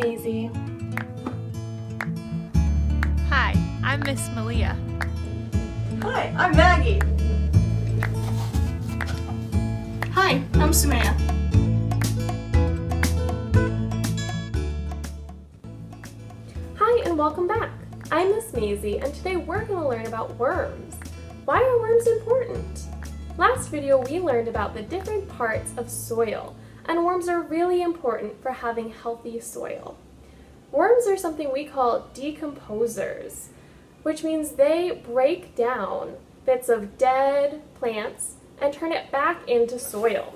Maisie. Hi, I'm Miss Malia. Hi, I'm Maggie. Hi, I'm Sumaya. Hi and welcome back. I'm Miss Maisie and today we're going to learn about worms. Why are worms important? Last video we learned about the different parts of soil, and worms are really important for having healthy soil. Worms are something we call decomposers, which means they break down bits of dead plants and turn it back into soil.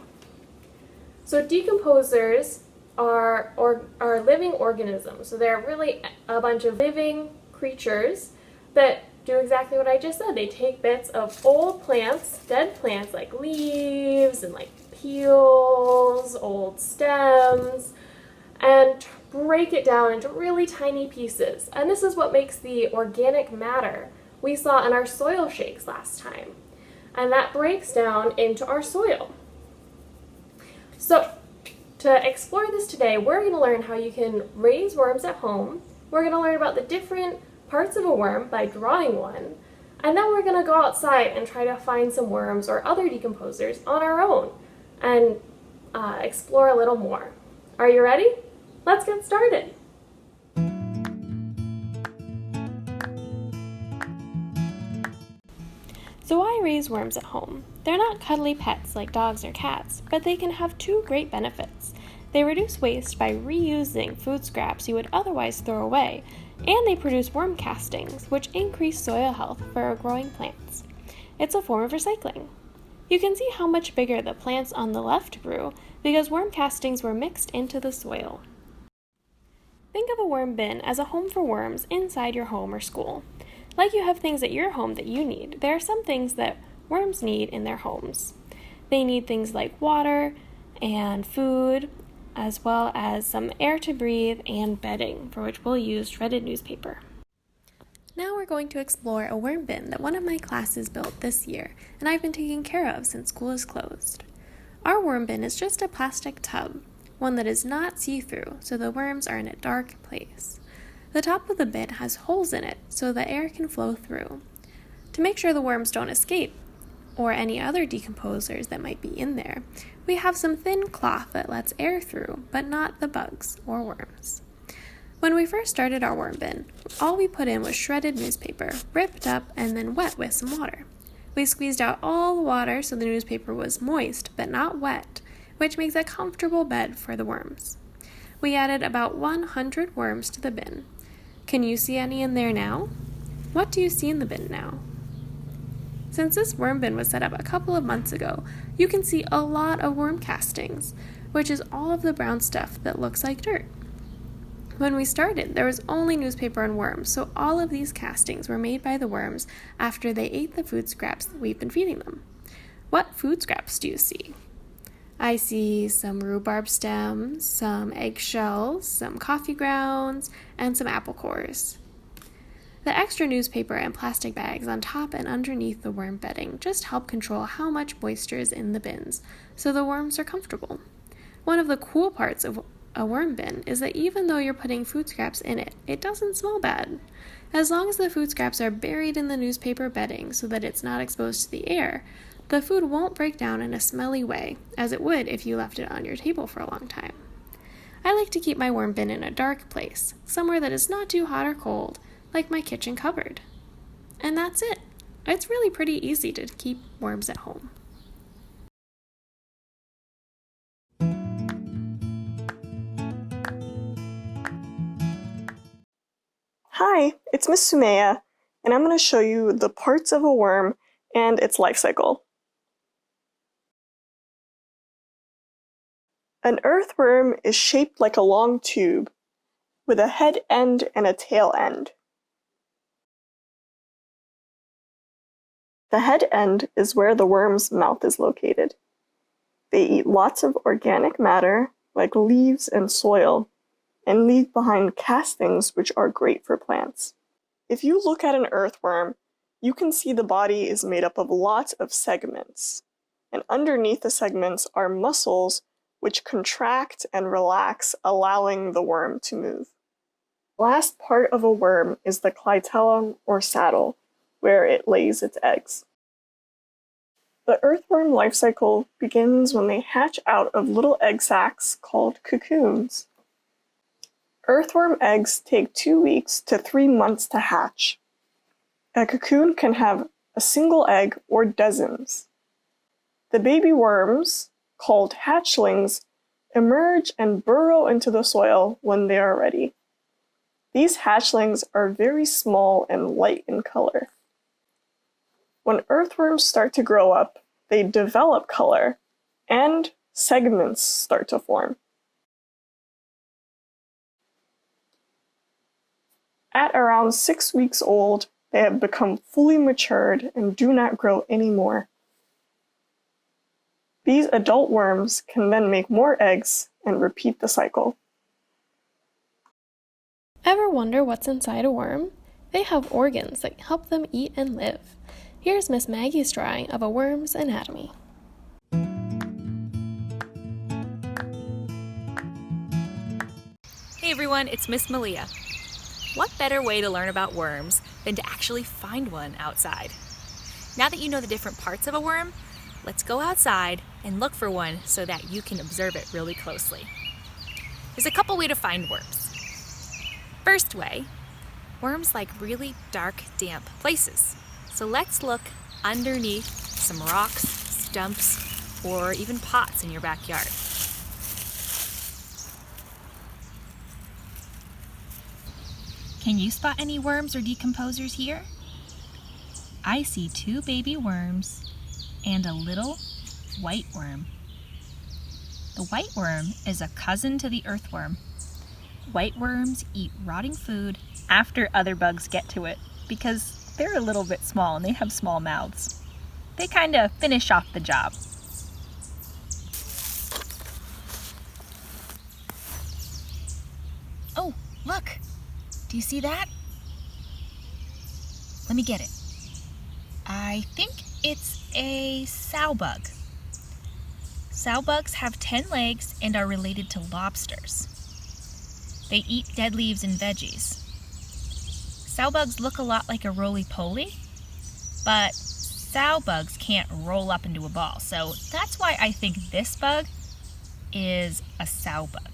So decomposers are living organisms. So they're really a bunch of living creatures that do exactly what I just said. They take bits of old plants, dead plants like leaves and like peels, old stems, and break it down into really tiny pieces. And this is what makes the organic matter we saw in our soil shakes last time. And that breaks down into our soil. So to explore this today, we're going to learn how you can raise worms at home. We're going to learn about the different parts of a worm by drawing one. And then we're going to go outside and try to find some worms or other decomposers on our own and explore a little more. Are you ready? Let's get started. So why raise worms at home? They're not cuddly pets like dogs or cats, but they can have two great benefits. They reduce waste by reusing food scraps you would otherwise throw away, and they produce worm castings, which increase soil health for growing plants. It's a form of recycling. You can see how much bigger the plants on the left grew because worm castings were mixed into the soil. Think of a worm bin as a home for worms inside your home or school. Like you have things at your home that you need, there are some things that worms need in their homes. They need things like water and food, as well as some air to breathe and bedding, for which we'll use shredded newspaper. Now we're going to explore a worm bin that one of my classes built this year, and I've been taking care of since school is closed. Our worm bin is just a plastic tub, one that is not see-through, so the worms are in a dark place. The top of the bin has holes in it so the air can flow through. To make sure the worms don't escape, or any other decomposers that might be in there, we have some thin cloth that lets air through, but not the bugs or worms. When we first started our worm bin, all we put in was shredded newspaper, ripped up and then wet with some water. We squeezed out all the water so the newspaper was moist but not wet, which makes a comfortable bed for the worms. We added about 100 worms to the bin. Can you see any in there now? What do you see in the bin now? Since this worm bin was set up a couple of months ago, you can see a lot of worm castings, which is all of the brown stuff that looks like dirt. When we started, there was only newspaper and worms, so all of these castings were made by the worms after they ate the food scraps that we've been feeding them. What food scraps do you see? I see some rhubarb stems, some eggshells, some coffee grounds, and some apple cores. The extra newspaper and plastic bags on top and underneath the worm bedding just help control how much moisture is in the bins, so the worms are comfortable. One of the cool parts of a worm bin is that even though you're putting food scraps in it, it doesn't smell bad. As long as the food scraps are buried in the newspaper bedding so that it's not exposed to the air, the food won't break down in a smelly way, as it would if you left it on your table for a long time. I like to keep my worm bin in a dark place, somewhere that is not too hot or cold, like my kitchen cupboard. And that's it. It's really pretty easy to keep worms at home. Hi, it's Miss Sumaya, and I'm going to show you the parts of a worm and its life cycle. An earthworm is shaped like a long tube, with a head end and a tail end. The head end is where the worm's mouth is located. They eat lots of organic matter, like leaves and soil, and leave behind castings which are great for plants. If you look at an earthworm, you can see the body is made up of lots of segments, and underneath the segments are muscles which contract and relax, allowing the worm to move. The last part of a worm is the clitellum or saddle, where it lays its eggs. The earthworm life cycle begins when they hatch out of little egg sacs called cocoons. Earthworm eggs take 2 weeks to 3 months to hatch. A cocoon can have a single egg or dozens. The baby worms, called hatchlings, emerge and burrow into the soil when they are ready. These hatchlings are very small and light in color. When earthworms start to grow up, they develop color, and segments start to form. At around 6 weeks old, they have become fully matured and do not grow anymore. These adult worms can then make more eggs and repeat the cycle. Ever wonder what's inside a worm? They have organs that help them eat and live. Here's Miss Maggie's drawing of a worm's anatomy. Hey everyone, it's Miss Malia. What better way to learn about worms than to actually find one outside? Now that you know the different parts of a worm, let's go outside and look for one so that you can observe it really closely. There's a couple ways to find worms. First way, worms like really dark, damp places. So let's look underneath some rocks, stumps, or even pots in your backyard. Can you spot any worms or decomposers here? I see 2 baby worms and a little white worm. The white worm is a cousin to the earthworm. White worms eat rotting food after other bugs get to it because they're a little bit small and they have small mouths. They kind of finish off the job. Oh, look! Do you see that? Let me get it. I think it's a sow bug. Sow bugs have 10 legs and are related to lobsters. They eat dead leaves and veggies. Sow bugs look a lot like a roly-poly, but sow bugs can't roll up into a ball, so that's why I think this bug is a sow bug.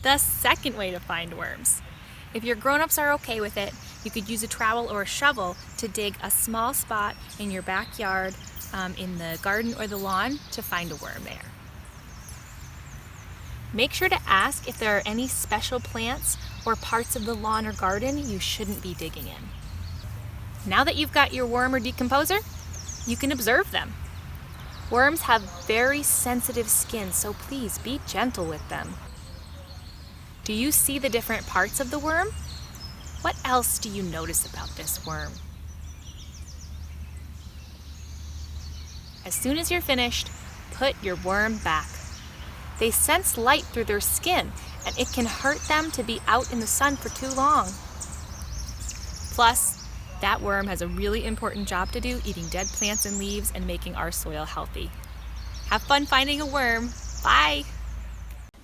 The second way to find worms. If your grown-ups are okay with it, you could use a trowel or a shovel to dig a small spot in your backyard, in the garden or the lawn, to find a worm there. Make sure to ask if there are any special plants or parts of the lawn or garden you shouldn't be digging in. Now that you've got your worm or decomposer, you can observe them. Worms have very sensitive skin, so please be gentle with them. Do you see the different parts of the worm? What else do you notice about this worm? As soon as you're finished, put your worm back. They sense light through their skin, and it can hurt them to be out in the sun for too long. Plus, that worm has a really important job to do, eating dead plants and leaves and making our soil healthy. Have fun finding a worm. Bye!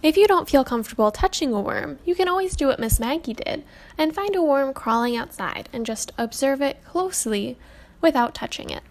If you don't feel comfortable touching a worm, you can always do what Miss Maggie did and find a worm crawling outside and just observe it closely without touching it.